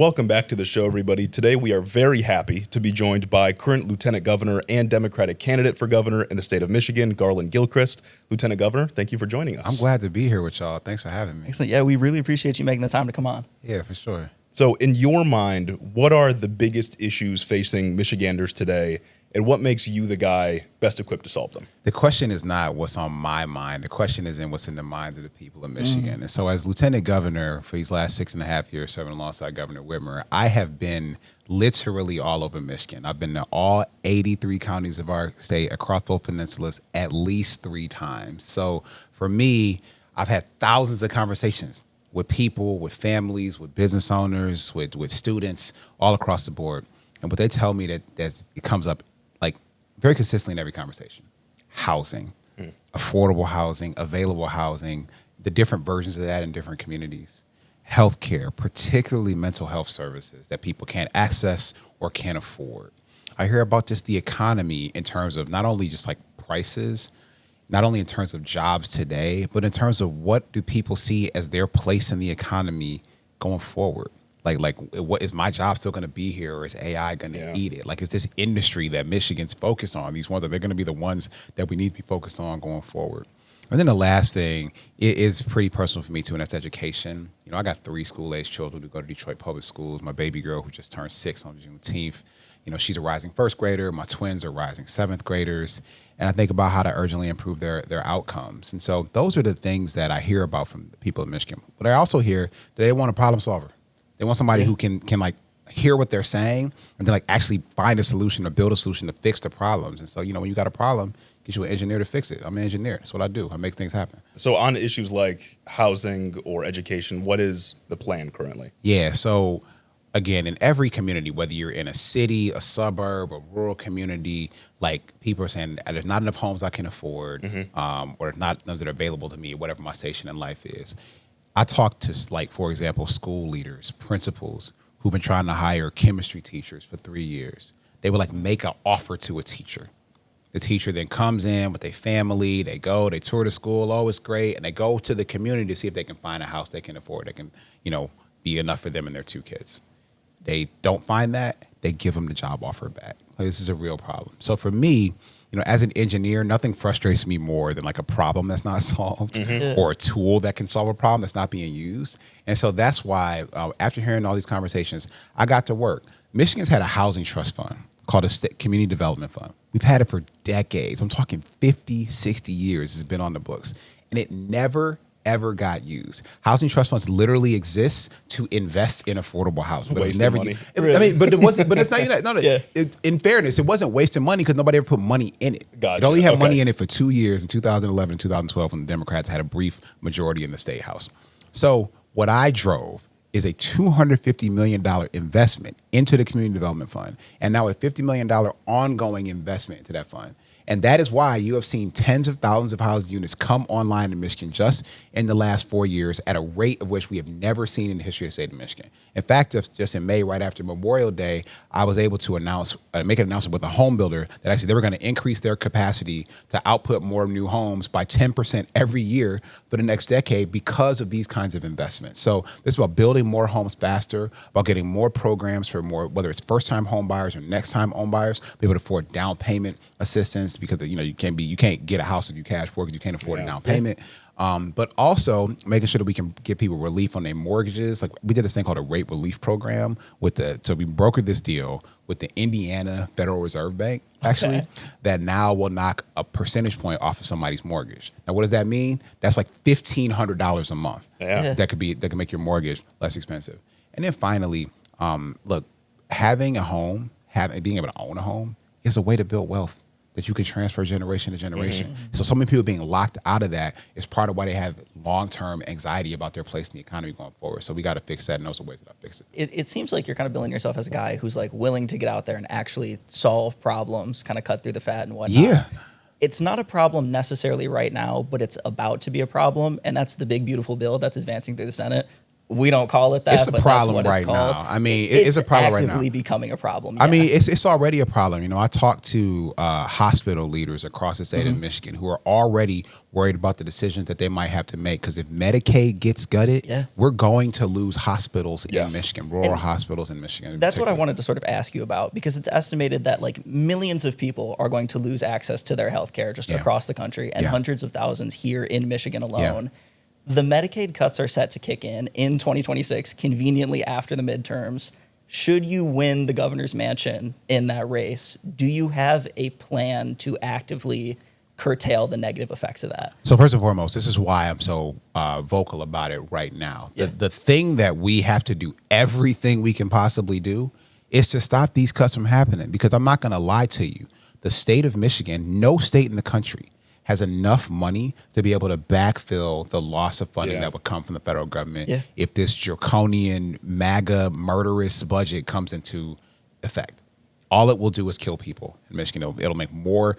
Welcome back to the show, everybody. Today we are very happy to be joined by current Lieutenant Governor and Democratic candidate for governor in the state of Michigan, Garlin Gilchrist. Lieutenant Governor, thank you for joining us. I'm glad to be here with y'all. Thanks for having me. Excellent. Yeah, we really appreciate you making the time to come on. Yeah, for sure. So in your mind, what are the biggest issues facing Michiganders today, and what makes you the guy best equipped to solve them? The question is not what's on my mind. The question is what's in the minds of the people of Michigan. And so as Lieutenant Governor for these last 6.5 years serving alongside Governor Whitmer, I have been literally all over Michigan. I've been to all 83 counties of our state across both peninsulas at least 3 times. So for me, I've had thousands of conversations with people, with families, with business owners, with students all across the board. And what they tell me that it comes up like very consistently in every conversation: housing, affordable housing, available housing, the different versions of that in different communities, healthcare, particularly mental health services that people can't access or can't afford. I hear about just the economy in terms of not only just like prices, not only in terms of jobs today, but in terms of what do people see as their place in the economy going forward? Like, what is my job still going to be here, or is AI going to eat it? Like, is this industry that Michigan's focused on, these ones, are they going to be the ones that we need to be focused on going forward? And then the last thing is pretty personal for me too, and that's education. You know, I got 3 school-age children who go to Detroit public schools. My baby girl who just turned 6 on Juneteenth, you know, she's a rising 1st grader. My twins are rising 7th graders. And I think about how to urgently improve their outcomes. And so those are the things that I hear about from the people of Michigan. But I also hear that they want a problem solver. They want somebody who can like hear what they're saying and then like actually find a solution or build a solution to fix the problems. And so, you know, when you got a problem, get you an engineer to fix it. I'm an engineer. That's what I do. I make things happen. So on issues like housing or education, what is the plan currently? Yeah, so again, in every community, whether you're in a city, a suburb, a rural community, like people are saying there's not enough homes I can afford, or not enough that are available to me, whatever my station in life is. I talk to, like, for example, school leaders, principals who've been trying to hire chemistry teachers for 3 years. They would like make an offer to a teacher. The teacher then comes in with their family, they go, they tour the school, oh, it's great, and they go to the community to see if they can find a house they can afford, that can, you know, be enough for them and their 2 kids. They don't find that, they give them the job offer back. Like, this is a real problem. So for me, you know, as an engineer, nothing frustrates me more than like a problem that's not solved or a tool that can solve a problem that's not being used. And so that's why after hearing all these conversations, I got to work. Michigan's had a housing trust fund called a Community Development Fund. We've had it for decades. I'm talking 50, 60 years it's been on the books, and it never ever got used. Housing trust funds literally exist to invest in affordable housing, but it was never money. I mean, but it wasn't. But it's not. In fairness, it wasn't wasting money because nobody ever put money in it. Gotcha. It only had money in it for 2 years, in 2011 and 2012, when the Democrats had a brief majority in the state house. So what I drove is a $250 million investment into the Community Development Fund, and now a $50 million ongoing investment into that fund. And that is why you have seen tens of thousands of housing units come online in Michigan just in the last 4 years at a rate of which we have never seen in the history of the state of Michigan. In fact, just in May, right after Memorial Day, I was able to make an announcement with a home builder that actually they were going to increase their capacity to output more new homes by 10% every year for the next decade because of these kinds of investments. So this is about building more homes faster, about getting more programs for more, whether it's first-time home buyers or next-time home buyers, be able to afford down payment assistance, because you know you can't get a house if you cash for it because you can't afford a down payment. But also making sure that we can give people relief on their mortgages. Like, we did this thing called a rate relief program so we brokered this deal with the Indiana Federal Reserve Bank, actually, that now will knock a percentage point off of somebody's mortgage. Now, what does that mean? That's like $1,500 a month. That could make your mortgage less expensive. And then finally, look, having a home, being able to own a home is a way to build wealth that you can transfer generation to generation. So many people being locked out of that is part of why they have long-term anxiety about their place in the economy going forward. So we got to fix that, and those are ways that I fix it. It seems like you're kind of billing yourself as a guy who's like willing to get out there and actually solve problems, kind of cut through the fat and whatnot. Yeah. It's not a problem necessarily right now, but it's about to be a problem, and that's the big, beautiful bill that's advancing through the Senate. We don't call it that. It's a but problem that's what right it's called. now. I mean, it's a problem right now. Actively becoming a problem. I yeah. mean, it's already a problem. You know, I talked to hospital leaders across the state of Michigan who are already worried about the decisions that they might have to make, because if Medicaid gets gutted, we're going to lose hospitals in Michigan, rural hospitals in Michigan. That's what I wanted to sort of ask you about, because it's estimated that like millions of people are going to lose access to their health care just across the country, and hundreds of thousands here in Michigan alone. The Medicaid cuts are set to kick in 2026, conveniently after the midterms. Should you win the governor's mansion in that race, do you have a plan to actively curtail the negative effects of that? So first and foremost, this is why I'm so vocal about it right now. The thing that we have to do, everything we can possibly do, is to stop these cuts from happening. Because I'm not going to lie to you, the state of Michigan, no state in the country, has enough money to be able to backfill the loss of funding that would come from the federal government if this draconian, MAGA, murderous budget comes into effect. All it will do is kill people in Michigan. It'll make more,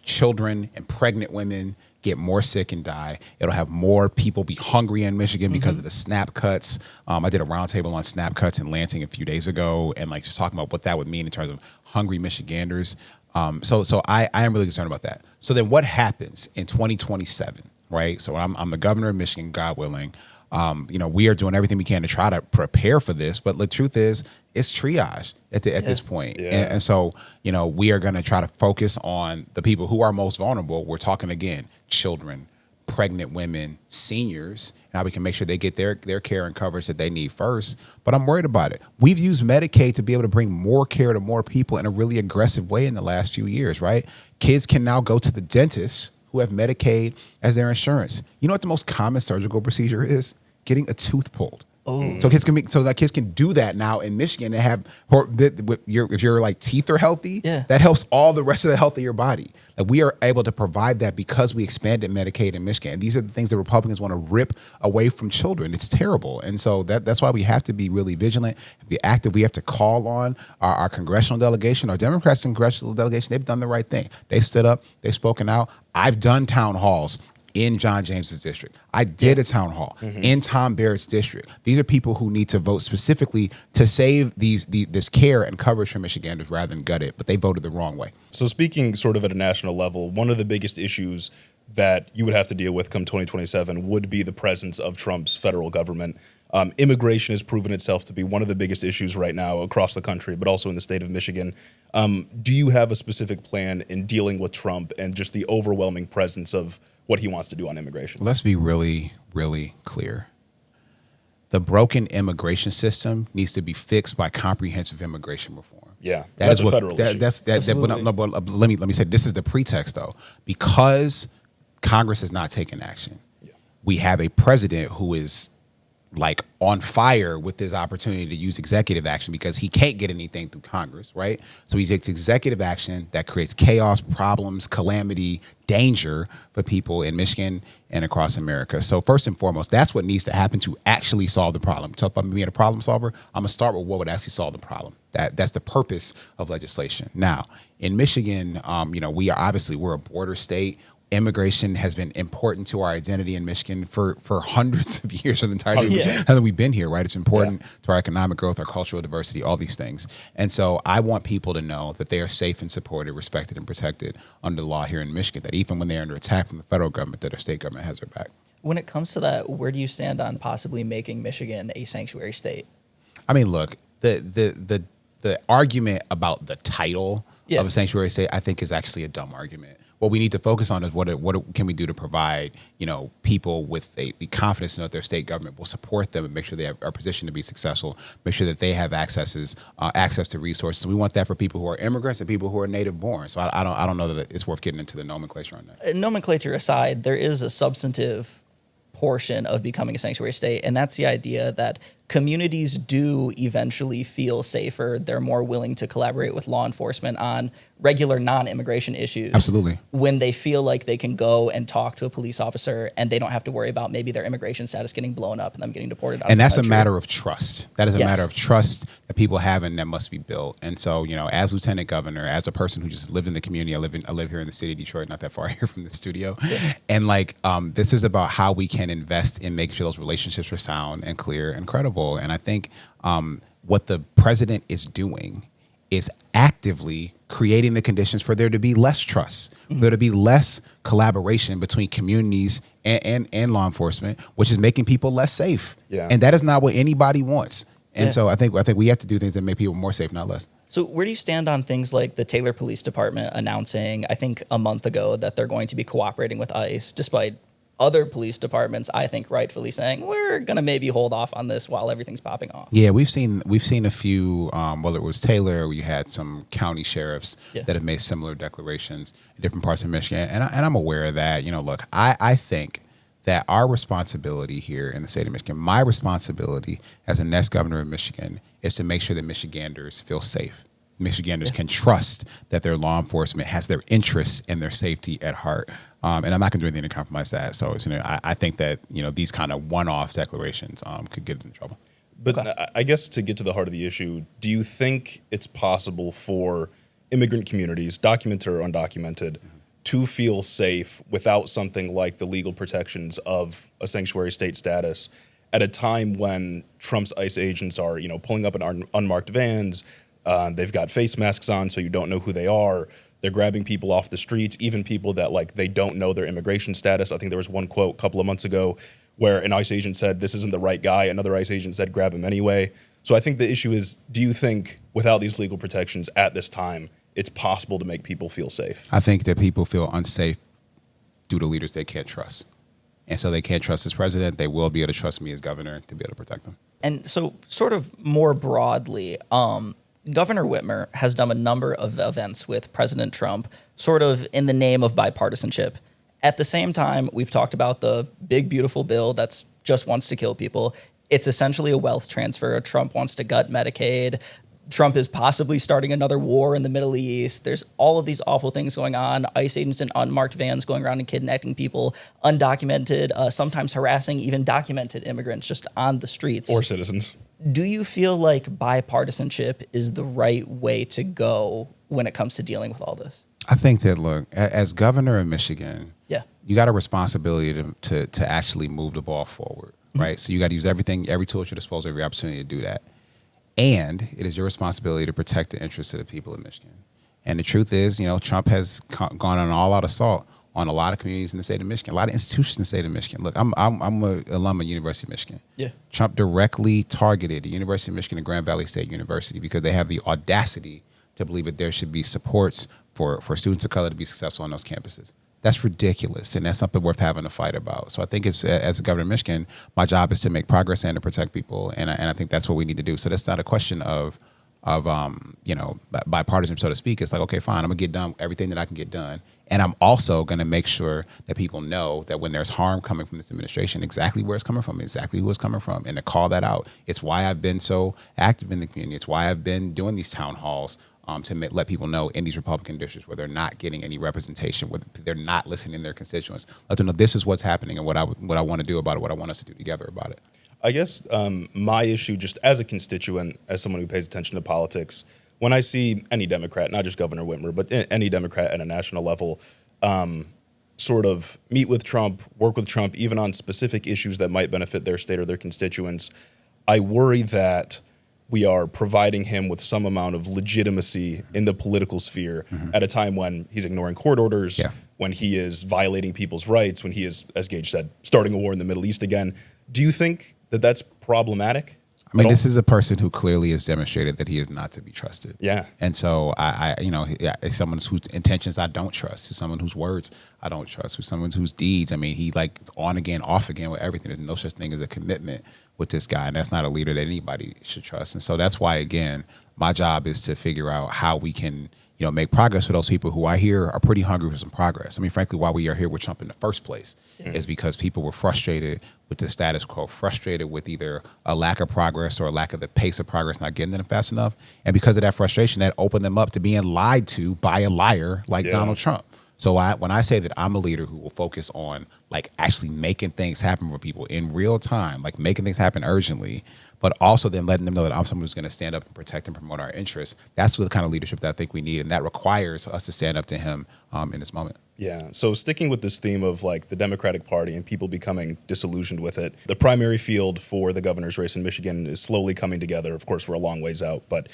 children and pregnant women get more sick and die. It'll have more people be hungry in Michigan because of the SNAP cuts. I did a roundtable on SNAP cuts in Lansing a few days ago, and just talking about what that would mean in terms of hungry Michiganders. So I am really concerned about that. So then what happens in 2027, right? So I'm the governor of Michigan, God willing. We are doing everything we can to try to prepare for this, but the truth is it's triage at this point. And so, we are going to try to focus on the people who are most vulnerable. We're talking again, children, pregnant women, seniors, and how we can make sure they get their care and coverage that they need first. But I'm worried about it. We've used Medicaid to be able to bring more care to more people in a really aggressive way in the last few years, right? Kids can now go to the dentist who have Medicaid as their insurance. You know what the most common surgical procedure is? Getting a tooth pulled. So kids can do that now in Michigan and have, if your like teeth are healthy, that helps all the rest of the health of your body. Like, we are able to provide that because we expanded Medicaid in Michigan. And these are the things that Republicans want to rip away from children. It's terrible. And so that's why we have to be really vigilant, be active. We have to call on our congressional delegation, our Democrats congressional delegation. They've done the right thing. They stood up, they've spoken out. I've done town halls in John James's district. I did a town hall in Tom Barrett's district. These are people who need to vote specifically to save this care and coverage for Michiganders rather than gut it, but they voted the wrong way. So speaking sort of at a national level, one of the biggest issues that you would have to deal with come 2027 would be the presence of Trump's federal government. Immigration has proven itself to be one of the biggest issues right now across the country, but also in the state of Michigan. Do you have a specific plan in dealing with Trump and just the overwhelming presence of what he wants to do on immigration? Let's be really, really clear. The broken immigration system needs to be fixed by comprehensive immigration reform. Yeah, that's a federal issue. But let me say, this is the pretext, though. Because Congress has not taken action, we have a president who is like on fire with this opportunity to use executive action because he can't get anything through Congress, right? So he takes executive action that creates chaos, problems, calamity, danger for people in Michigan and across America. So first and foremost, that's what needs to happen to actually solve the problem. Talk about me being a problem solver. I'm gonna start with what would actually solve the problem. That's the purpose of legislation. Now, in Michigan, we're a border state. Immigration has been important to our identity in Michigan for hundreds of years, or the entire time that we've been here, right? It's important to our economic growth, our cultural diversity, all these things. And so I want people to know that they are safe and supported, respected, and protected under the law here in Michigan, that even when they're under attack from the federal government, that our state government has their back. When it comes to that, where do you stand on possibly making Michigan a sanctuary state? I mean, look, the argument about the title of a sanctuary state, I think, is actually a dumb argument. What we need to focus on is what can we do to provide, people with the confidence in that their state government will support them and make sure they are positioned to be successful, make sure that they have access to resources. We want that for people who are immigrants and people who are native born. So I don't know that it's worth getting into the nomenclature on that. Nomenclature aside, there is a substantive portion of becoming a sanctuary state, and that's the idea that communities do eventually feel safer. They're more willing to collaborate with law enforcement on regular non-immigration issues. Absolutely. When they feel like they can go and talk to a police officer and they don't have to worry about maybe their immigration status getting blown up and them getting deported out And of the that's country. a matter of trust. That is a Yes. matter of trust that people have and that must be built. And so, as lieutenant governor, as a person who just lived in the community, I live here in the city of Detroit, not that far here from the studio. Yeah. And this is about how we can invest in making sure those relationships are sound and clear and credible. And I think what the president is doing is actively creating the conditions for there to be less trust, for there to be less collaboration between communities and law enforcement, which is making people less safe. Yeah. And that is not what anybody wants. And Yeah. so I think we have to do things that make people more safe, not less. So where do you stand on things like the Taylor Police Department announcing, I think a month ago, that they're going to be cooperating with ICE, despite other police departments, I think rightfully saying, we're going to maybe hold off on this while everything's popping off? Yeah, we've seen a few, whether it was Taylor, we had some county sheriffs that have made similar declarations in different parts of Michigan. And I'm aware of that. Look, I think that our responsibility here in the state of Michigan, my responsibility as the next governor of Michigan, is to make sure that Michiganders feel safe. Michiganders can trust that their law enforcement has their interests and their safety at heart. And I'm not going to do anything to compromise that. So, I think that, these kind of one-off declarations could get in trouble. But I guess to get to the heart of the issue, do you think it's possible for immigrant communities, documented or undocumented, to feel safe without something like the legal protections of a sanctuary state status at a time when Trump's ICE agents are, pulling up in unmarked vans? They've got face masks on, so you don't know who they are. They're grabbing people off the streets, even people that they don't know their immigration status. I think there was one quote a couple of months ago where an ICE agent said, "This isn't the right guy." Another ICE agent said, "Grab him anyway." So I think the issue is, do you think without these legal protections at this time, it's possible to make people feel safe? I think that people feel unsafe due to leaders they can't trust. And so they can't trust this president. They will be able to trust me as governor to be able to protect them. And so sort of more broadly, Governor Whitmer has done a number of events with President Trump, sort of in the name of bipartisanship. At the same time, we've talked about the big, beautiful bill that's just wants to kill people. It's essentially a wealth transfer. Trump wants to gut Medicaid. Trump is possibly starting another war in the Middle East. There's all of these awful things going on. ICE agents in unmarked vans going around and kidnapping people, undocumented, sometimes harassing even documented immigrants just on the streets. Or citizens. Do you feel like bipartisanship is the right way to go when it comes to dealing with all this? I think that, look, as governor of Michigan, Yeah. you got a responsibility to actually move the ball forward, right? So you got to use every tool at your disposal, every opportunity to do that. And it is your responsibility to protect the interests of the people of Michigan. And the truth is, Trump has gone on an all-out assault on a lot of communities in the state of Michigan, a lot of institutions in the state of Michigan. Look, I'm an alum of University of Michigan. Yeah. Trump directly targeted the University of Michigan and Grand Valley State University because they have the audacity to believe that there should be supports for students of color to be successful on those campuses. That's ridiculous, and that's something worth having a fight about. So I think as a governor of Michigan, my job is to make progress and to protect people, and I think that's what we need to do. So that's not a question of bipartisan, so to speak. It's like, okay, fine, I'm gonna get done everything that I can get done, and I'm also gonna make sure that people know that when there's harm coming from this administration, exactly where it's coming from, exactly who it's coming from, and to call that out. It's why I've been so active in the community. It's why I've been doing these town halls. To let people know in these Republican districts where they're not getting any representation, where they're not listening to their constituents, let them know this is what's happening and what I want to do about it, what I want us to do together about it. I guess my issue, just as a constituent, as someone who pays attention to politics, when I see any Democrat, not just Governor Whitmer, but any Democrat at a national level, sort of meet with Trump, work with Trump, even on specific issues that might benefit their state or their constituents, I worry that we are providing him with some amount of legitimacy in the political sphere at a time when he's ignoring court orders, when he is violating people's rights, when he is, as Gage said, starting a war in the Middle East again. Do you think that that's problematic? I mean, this is a person who clearly has demonstrated that he is not to be trusted. Yeah. And so it's someone whose intentions I don't trust, who's someone whose words I don't trust, who's someone whose deeds, he on again, off again with everything. There's no such thing as a commitment with this guy. And that's not a leader that anybody should trust. And so that's why, again, my job is to figure out how we can, make progress for those people who I hear are pretty hungry for some progress. I mean, frankly, why we are here with Trump in the first place is because people were frustrated with the status quo, frustrated with either a lack of progress or a lack of the pace of progress not getting them fast enough. And because of that frustration, that opened them up to being lied to by a liar like Donald Trump. So when I say that I'm a leader who will focus on like actually making things happen for people in real time, like making things happen urgently, but also then letting them know that I'm someone who's going to stand up and protect and promote our interests, that's the kind of leadership that I think we need. And that requires us to stand up to him in this moment. Yeah. So sticking with this theme of like the Democratic Party and people becoming disillusioned with it, the primary field for the governor's race in Michigan is slowly coming together. Of course, we're a long ways out, but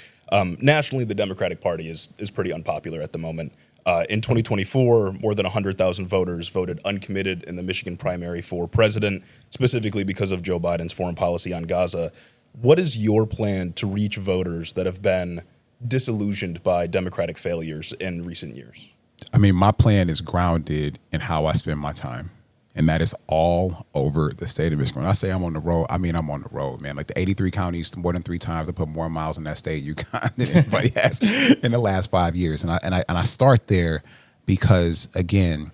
nationally, the Democratic Party is pretty unpopular at the moment. In 2024, more than 100,000 voters voted uncommitted in the Michigan primary for president, specifically because of Joe Biden's foreign policy on Gaza. What is your plan to reach voters that have been disillusioned by Democratic failures in recent years? I mean, my plan is grounded in how I spend my time. And that is all over the state of Michigan. When I say I'm on the road, I mean I'm on the road, man. Like the 83 counties, more than 3 times, I put more miles in that state you got than anybody has in the last 5 years. And I start there because, again,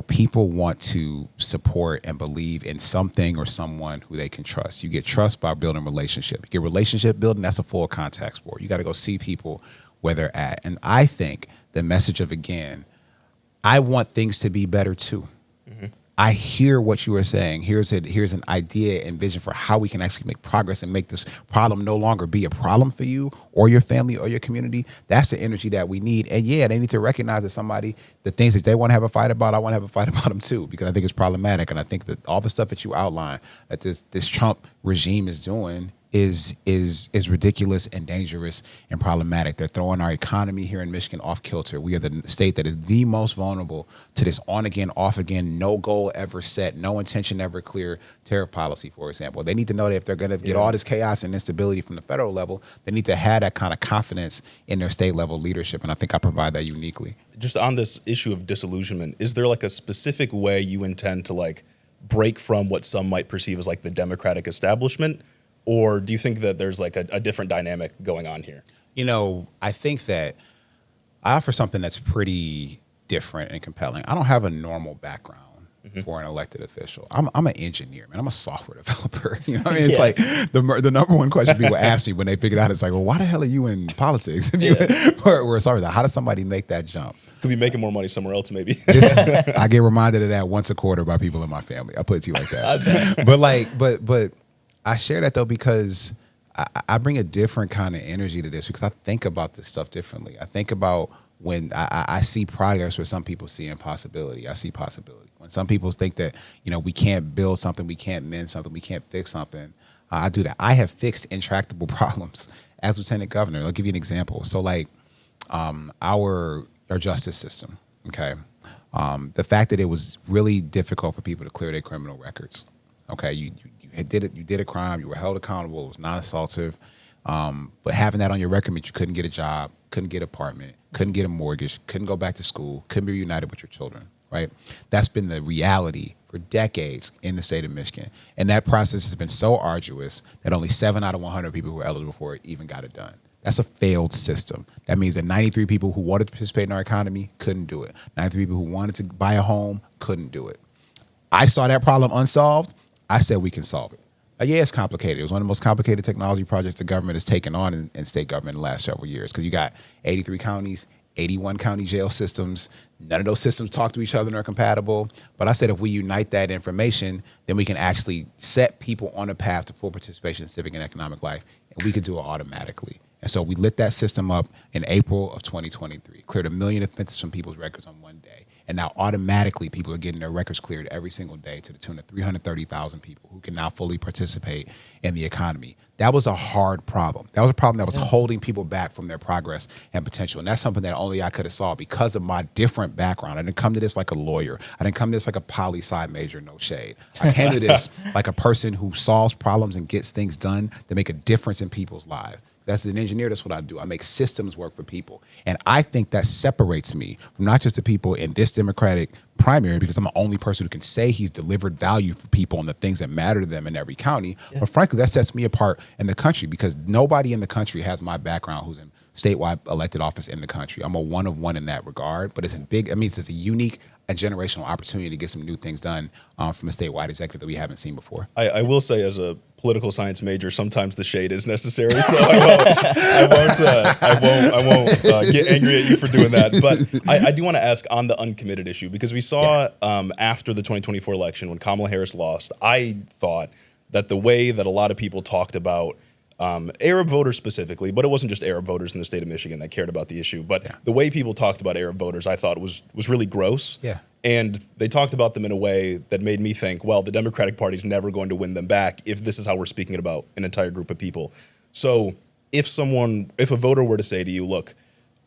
people want to support and believe in something or someone who they can trust. You get trust by building relationship. You get relationship building, that's a full contact sport. You got to go see people where they're at. And I think the message of, again, I want things to be better too. Mm-hmm. I hear what you are saying. Here's an idea and vision for how we can actually make progress and make this problem no longer be a problem for you or your family or your community. That's the energy that we need. And yeah, they need to recognize that the things that they want to have a fight about, I want to have a fight about them too, because I think it's problematic. And I think that all the stuff that you outline that this Trump regime is doing is ridiculous and dangerous and problematic. They're throwing our economy here in Michigan off kilter. We are the state that is the most vulnerable to this on again, off again, no goal ever set, no intention ever clear tariff policy, for example. They need to know that if they're going to get all this chaos and instability from the federal level, they need to have that kind of confidence in their state level leadership. And I think I provide that uniquely. Just on this issue of disillusionment, is there like a specific way you intend to like break from what some might perceive as like the Democratic establishment? Or do you think that there's like a different dynamic going on here? I think that I offer something that's pretty different and compelling. I don't have a normal background for an elected official. I'm an engineer, man. I'm a software developer. It's like the number one question people ask me when they figure it out is like, well, why the hell are you in politics? Or sorry, how does somebody make that jump? Could be making more money somewhere else, maybe. I get reminded of that once a quarter by people in my family. I put it to you like that. But I share that though because I bring a different kind of energy to this because I think about this stuff differently. I think about when I see progress where some people see impossibility. I see possibility. When some people think that, we can't build something, we can't mend something, we can't fix something, I do that. I have fixed intractable problems as lieutenant governor. I'll give you an example. So like our justice system, okay? The fact that it was really difficult for people to clear their criminal records. Okay, you did a crime, you were held accountable, it was non-assaultive, but having that on your record meant you couldn't get a job, couldn't get an apartment, couldn't get a mortgage, couldn't go back to school, couldn't be reunited with your children, right? That's been the reality for decades in the state of Michigan. And that process has been so arduous that only 7 out of 100 people who were eligible for it even got it done. That's a failed system. That means that 93 people who wanted to participate in our economy couldn't do it. 93 people who wanted to buy a home couldn't do it. I saw that problem unsolved. I said we can solve it. Yeah, it's complicated. It was one of the most complicated technology projects the government has taken on in state government in the last several years because you got 83 counties, 81 county jail systems. None of those systems talk to each other and are compatible. But I said if we unite that information, then we can actually set people on a path to full participation in civic and economic life, and we could do it automatically. And so we lit that system up in April of 2023, cleared 1 million offenses from people's records on one day. And now automatically people are getting their records cleared every single day to the tune of 330,000 people who can now fully participate in the economy. That was a hard problem. That was a problem that was holding people back from their progress and potential. And that's something that only I could have solved because of my different background. I didn't come to this like a lawyer. I didn't come to this like a poli-sci major, no shade. I came to this like a person who solves problems and gets things done to make a difference in people's lives. As an engineer, that's what I do. I make systems work for people. And I think that separates me from not just the people in this Democratic primary, because I'm the only person who can say he's delivered value for people and the things that matter to them in every county. But frankly, that sets me apart in the country because nobody in the country has my background who's in statewide elected office in the country. I'm a one of one in that regard, but it's a big, I mean, it's a unique and generational opportunity to get some new things done from a statewide executive that we haven't seen before. I will say, as a political science major, sometimes the shade is necessary. So I won't get angry at you for doing that. But I do want to ask on the uncommitted issue, because we saw after the 2024 election when Kamala Harris lost, I thought that the way that a lot of people talked about Arab voters specifically, but it wasn't just Arab voters in the state of Michigan that cared about the issue, but the way people talked about Arab voters, I thought was really gross. Yeah. And they talked about them in a way that made me think, well, the Democratic Party is never going to win them back if this is how we're speaking about an entire group of people. So if a voter were to say to you, look,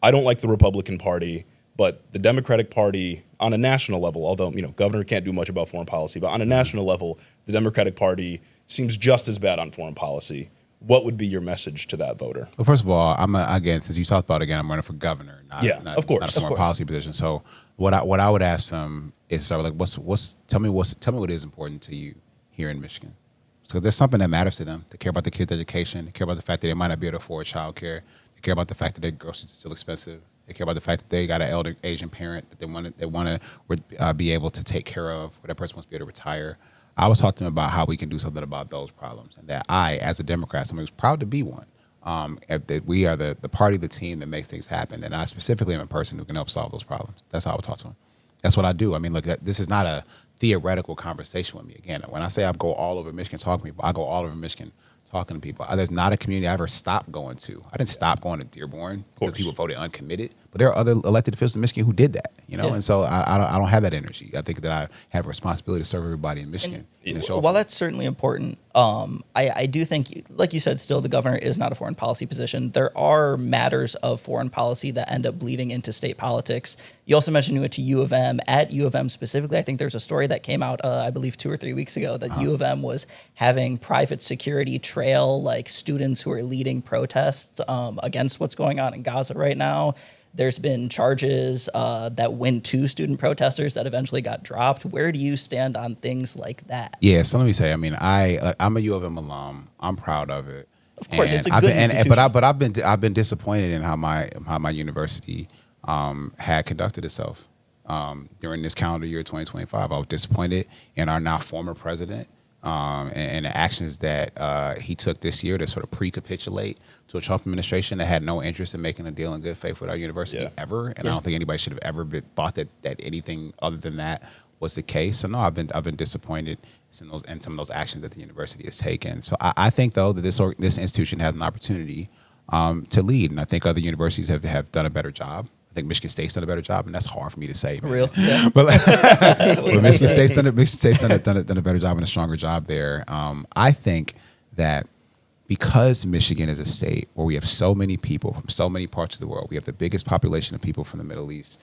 I don't like the Republican Party, but the Democratic Party on a national level, although, governor can't do much about foreign policy, but on a national level, the Democratic Party seems just as bad on foreign policy. What would be your message to that voter? Well, first of all, again, since you talked about it again, I'm running for governor, not of course, not a foreign policy position. So what I would ask them is, tell me what is important to you here in Michigan. So there's something that matters to them. They care about the kids' education. They care about the fact that they might not be able to afford child care. They care about the fact that their groceries are still expensive. They care about the fact that they got an elder Asian parent that they want to be able to take care of, or that person wants to be able to retire. I was talking to them about how we can do something about those problems, and that I, as a Democrat, somebody who's proud to be one, that we are the party, the team that makes things happen, and I specifically am a person who can help solve those problems. That's how I would talk to them. That's what I do. I mean, look, this is not a theoretical conversation with me. Again, when I say I go all over Michigan talking to people, I go all over Michigan talking to people. There's not a community I ever stopped going to. I didn't stop going to Dearborn because people voted uncommitted, but there are other elected officials in Michigan who did that, and so I don't have that energy. I think that I have a responsibility to serve everybody in Michigan. While that's certainly important, I do think, like you said, still the governor is not a foreign policy position. There are matters of foreign policy that end up bleeding into state politics. You also mentioned you went to U of M. At U of M specifically, I think there's a story that came out, I believe 2 or 3 weeks ago, that U of M was having private security trail students who are leading protests against what's going on in Gaza right now. There's been charges that went to student protesters that eventually got dropped. Where do you stand on things like that? Yeah, so let me say, I mean, I'm a U of M alum. I'm proud of it. Of course, it's a good institution. But I've been disappointed in how my university had conducted itself during this calendar year 2025. I was disappointed in our now former president and the actions that he took this year to sort of pre-capitulate to a Trump administration that had no interest in making a deal in good faith with our university ever. And I don't think anybody should have ever thought that anything other than that was the case. So no, I've been disappointed in some of those actions that the university has taken. So I think though that this institution has an opportunity to lead, and I think other universities have done a better job. I think Michigan State's done a better job, and that's hard for me to say. Man. Real, yeah. but Michigan State's done a better job and a stronger job there. I think that because Michigan is a state where we have so many people from so many parts of the world, we have the biggest population of people from the Middle East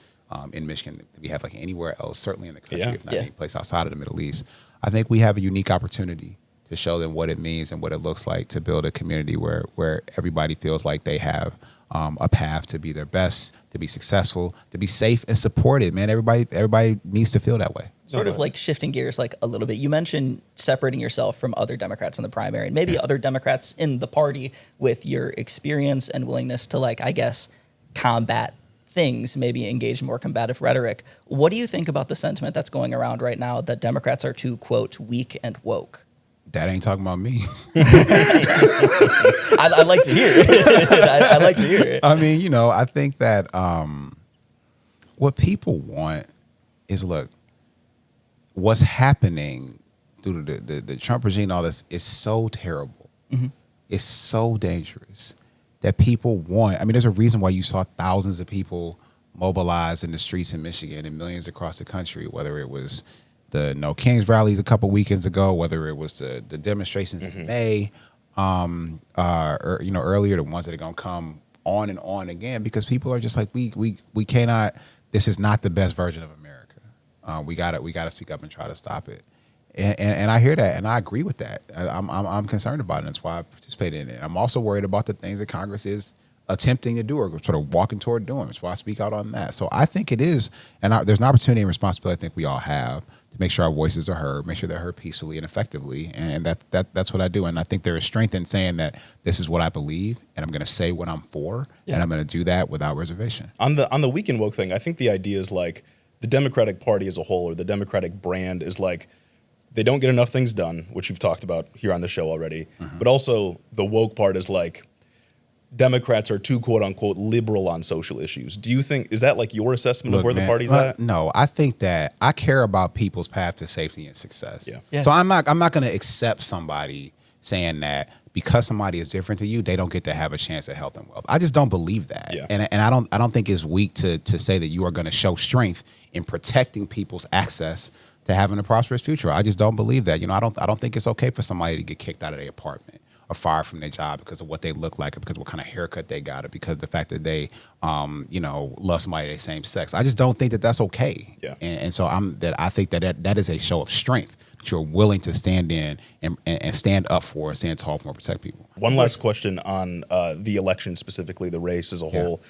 in Michigan that we have like anywhere else, certainly in the country, if not any place outside of the Middle East. I think we have a unique opportunity to show them what it means and what it looks like to build a community where everybody feels like they have a path to be their best, to be successful, to be safe and supported. Man, everybody needs to feel that way. Sort of like shifting gears like a little bit. You mentioned separating yourself from other Democrats in the primary and maybe other Democrats in the party with your experience and willingness to combat things, maybe engage in more combative rhetoric. What do you think about the sentiment that's going around right now that Democrats are too, quote, weak and woke? That ain't talking about me. I'd like to hear it. I'd like to hear it. I mean, I think that what people want is, look, what's happening through the Trump regime and all this is so terrible. Mm-hmm. It's so dangerous that people want. I mean, there's a reason why you saw thousands of people mobilized in the streets in Michigan and millions across the country, whether it was the No Kings rallies a couple weekends ago, whether it was the demonstrations in May, or earlier, the ones that are gonna come on and on again, because people are just like, we cannot. This is not the best version of America. We gotta speak up and try to stop it. And I hear that, and I agree with that. I'm concerned about it. That's why I participated in it. I'm also worried about the things that Congress is attempting to do or sort of walking toward doing. That's why I speak out on that. So I think it is, and there's an opportunity and responsibility I think we all have to make sure our voices are heard, make sure they're heard peacefully and effectively, and that's what I do. And I think there is strength in saying that this is what I believe, and I'm going to say what I'm for, and I'm going to do that without reservation. On the weak and woke thing, I think the idea is like the Democratic Party as a whole, or the Democratic brand, is like they don't get enough things done, which you've talked about here on the show already. But also the woke part is like Democrats are too quote unquote liberal on social issues. Do you think, is that like your assessment of where the party's at? No, I think that I care about people's path to safety and success. Yeah. So I'm not going to accept somebody saying that because somebody is different to you, they don't get to have a chance at health and wealth. I just don't believe that. Yeah. And I don't think it's weak to say that you are going to show strength in protecting people's access to having a prosperous future. I just don't believe that. I don't think it's okay for somebody to get kicked out of their apartment or fired from their job because of what they look like, or because of what kind of haircut they got, or because of the fact that they, love somebody of the same sex. I just don't think that that's okay. Yeah. And so I think that is a show of strength that you're willing to stand in and stand up for and stand tall for and protect people. One last question on the election, specifically the race as a whole.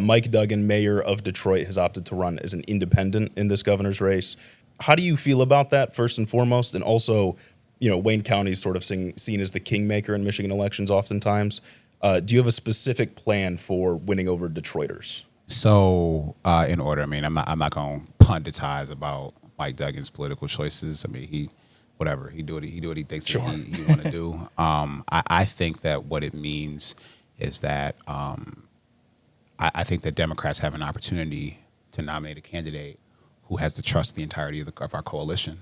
Mike Duggan, mayor of Detroit, has opted to run as an independent in this governor's race. How do you feel about that, first and foremost? And also, Wayne County is sort of seen as the kingmaker in Michigan elections oftentimes. Do you have a specific plan for winning over Detroiters? So, in order, I'm not going to punditize about Mike Duggan's political choices. He do what he thinks Sure. that he want to do. I think that what it means is that I think that Democrats have an opportunity to nominate a candidate who has the trust of the entirety of our coalition,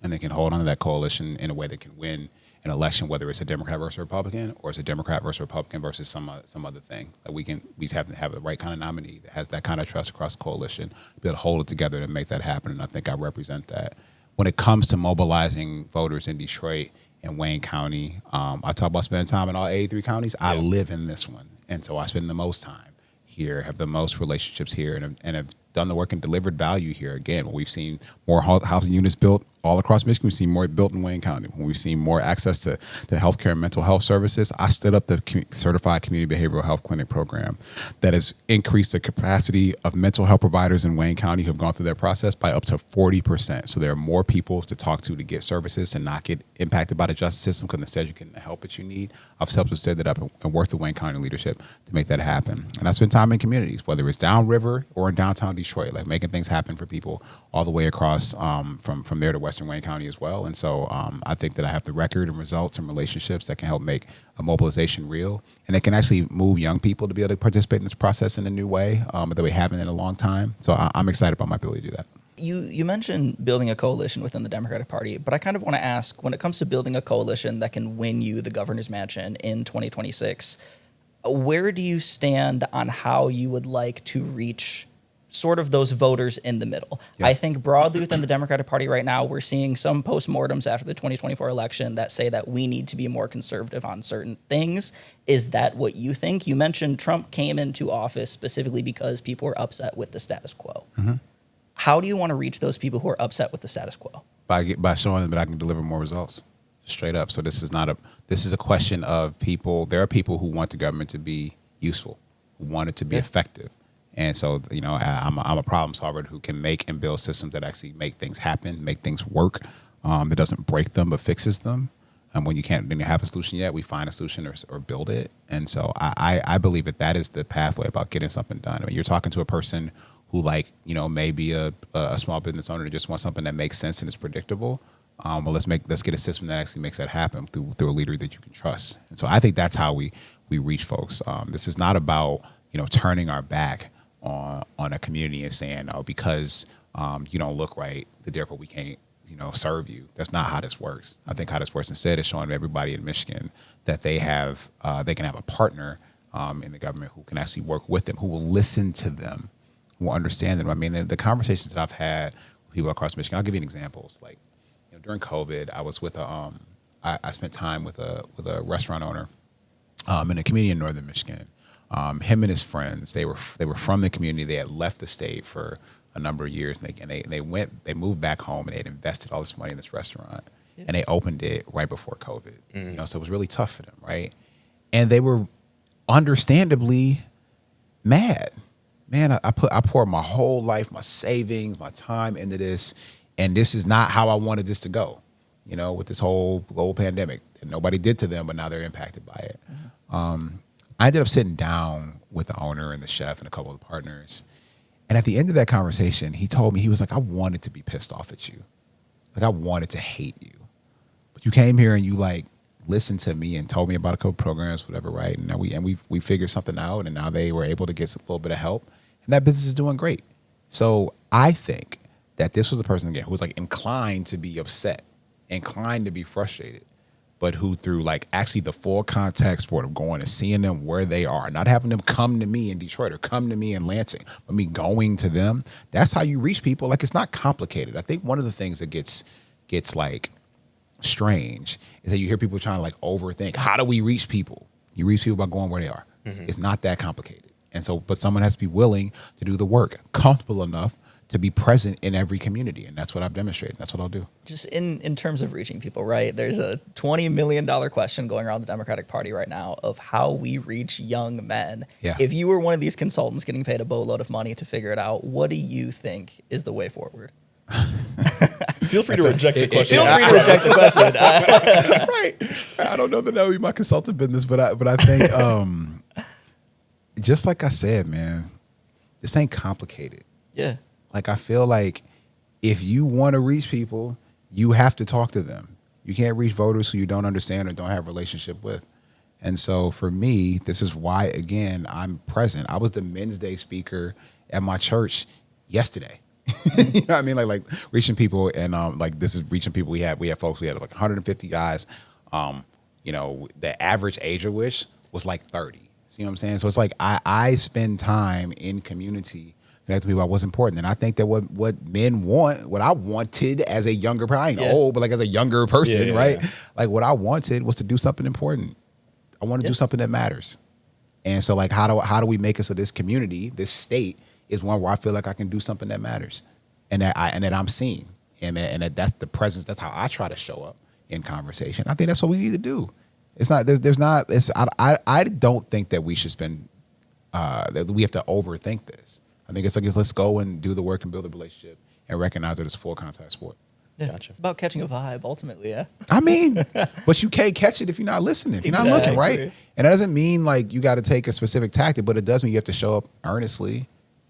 and they can hold on to that coalition in a way that can win an election, whether it's a Democrat versus a Republican, or it's a Democrat versus a Republican versus some other thing. Like we just have to have the right kind of nominee that has that kind of trust across the coalition, be able to hold it together to make that happen. And I think I represent that. When it comes to mobilizing voters in Detroit and Wayne County, I talk about spending time in all 83 counties. I live in this one, and so I spend the most time here, have the most relationships here, and have done the work and delivered value here. Again, we've seen more housing units built all across Michigan. We've seen more built in Wayne County. When we've seen more access to healthcare and mental health services, I stood up the Certified Community Behavioral Health Clinic program that has increased the capacity of mental health providers in Wayne County who have gone through that process by up to 40%. So there are more people to talk to get services and not get impacted by the justice system, because instead you're getting the help that you need. I've helped to set that up and worked with Wayne County leadership to make that happen. And I spend time in communities, whether it's downriver or in downtown Detroit, like making things happen for people all the way across from there to Western Wayne County as well. And so I think that I have the record and results and relationships that can help make a mobilization real, and it can actually move young people to be able to participate in this process in a new way that we haven't in a long time. So I'm excited about my ability to do that. You mentioned building a coalition within the Democratic Party, but I kind of want to ask, when it comes to building a coalition that can win you the governor's mansion in 2026, where do you stand on how you would like to reach sort of those voters in the middle? Yeah. I think broadly within the Democratic Party right now, we're seeing some postmortems after the 2024 election that say that we need to be more conservative on certain things. Is that what you think? You mentioned Trump came into office specifically because people were upset with the status quo. Mm-hmm. How do you want to reach those people who are upset with the status quo? By showing them that I can deliver more results, straight up. So this is a question of people. There are people who want the government to be useful, who want it to be effective. And so, I'm a problem solver who can make and build systems that actually make things happen, make things work, that doesn't break them but fixes them. And when you didn't have a solution yet, we find a solution or build it. And so I believe that is the pathway about getting something done. I mean, you're talking to a person who maybe a small business owner that just wants something that makes sense and is predictable. Well, let's get a system that actually makes that happen through a leader that you can trust. And so I think that's how we reach folks. This is not about turning our back on a community and saying, because you don't look right, therefore we can't serve you. That's not how this works. I think how this works instead is showing everybody in Michigan that they can have a partner in the government who can actually work with them, who will listen to them, who will understand them. I mean, the conversations that I've had with people across Michigan, I'll give you examples. Like during COVID, I was with I spent time with a restaurant owner in a community in northern Michigan. Him and his friends, they were from the community. They had left the state for a number of years, and they moved back home, and they had invested all this money in this restaurant, and they opened it right before COVID. So it was really tough for them, right? And they were understandably mad. Man, I poured my whole life, my savings, my time into this, and this is not how I wanted this to go. With this whole global pandemic that nobody did to them, but now they're impacted by it. I ended up sitting down with the owner and the chef and a couple of the partners. And at the end of that conversation, he told me, he was like, I wanted to be pissed off at you. Like, I wanted to hate you. But you came here and you listened to me and told me about a couple programs, whatever, right? And now we figured something out, and now they were able to get a little bit of help. And that business is doing great. So I think that this was a person, again, who was inclined to be upset, inclined to be frustrated, but who through actually the full context sport of going and seeing them where they are, not having them come to me in Detroit or come to me in Lansing, but me going to them. That's how you reach people. It's not complicated. I think one of the things that gets strange is that you hear people trying to overthink. How do we reach people? You reach people by going where they are. Mm-hmm. It's not that complicated. And so, but someone has to be willing to do the work, comfortable enough to be present in every community. And that's what I've demonstrated. That's what I'll do. Just in terms of reaching people, right? There's a $20 million question going around the Democratic Party right now of how we reach young men. Yeah. If you were one of these consultants getting paid a boatload of money to figure it out, what do you think is the way forward? Feel free to reject the question. Feel free to reject the question. Right. I don't know that that would be my consultant business, but I think, just like I said, man, this ain't complicated. Yeah. I feel like if you want to reach people, you have to talk to them. You can't reach voters who you don't understand or don't have a relationship with. And so for me, this is why, again, I'm present. I was the Men's Day speaker at my church yesterday. You know what I mean? Like reaching people, and this is reaching people. We had folks. We had 150 guys. The average age of which was 30. See what I'm saying? So it's I spend time in community connecting people about what's important, and I think that what men want, what I wanted as a younger person, I ain't old, but as a younger person, right? Yeah. What I wanted was to do something important. I want to do something that matters, and so how do we make it so this community, this state, is one where I feel like I can do something that matters, and that I'm seen, and that's the presence. That's how I try to show up in conversation. I think that's what we need to do. It's not there's not. I don't think that we should spend that we have to overthink this. I think it's let's go and do the work and build a relationship and recognize that it's a full contact sport. Yeah, gotcha. It's about catching a vibe ultimately. Yeah. I mean, but you can't catch it if you're not listening. If you're not looking, right? And that doesn't mean you got to take a specific tactic, but it does mean you have to show up earnestly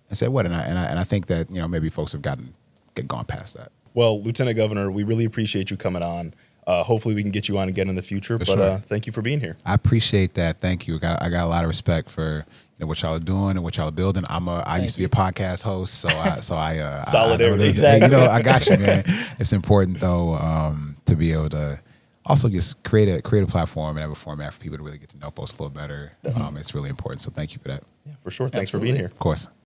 and say what. And I think that maybe folks have gone past that. Well, Lieutenant Governor, we really appreciate you coming on. Hopefully we can get you on again in the future. But thank you for being here. I appreciate that. Thank you. I got a lot of respect for what y'all are doing and what y'all are building. I used to be a podcast host, so I solidarity. Exactly. I got you, man. It's important though to be able to also just create a platform and have a format for people to really get to know folks a little better. It's really important. So thank you for that. Yeah, for sure. Thanks for being here. Of course.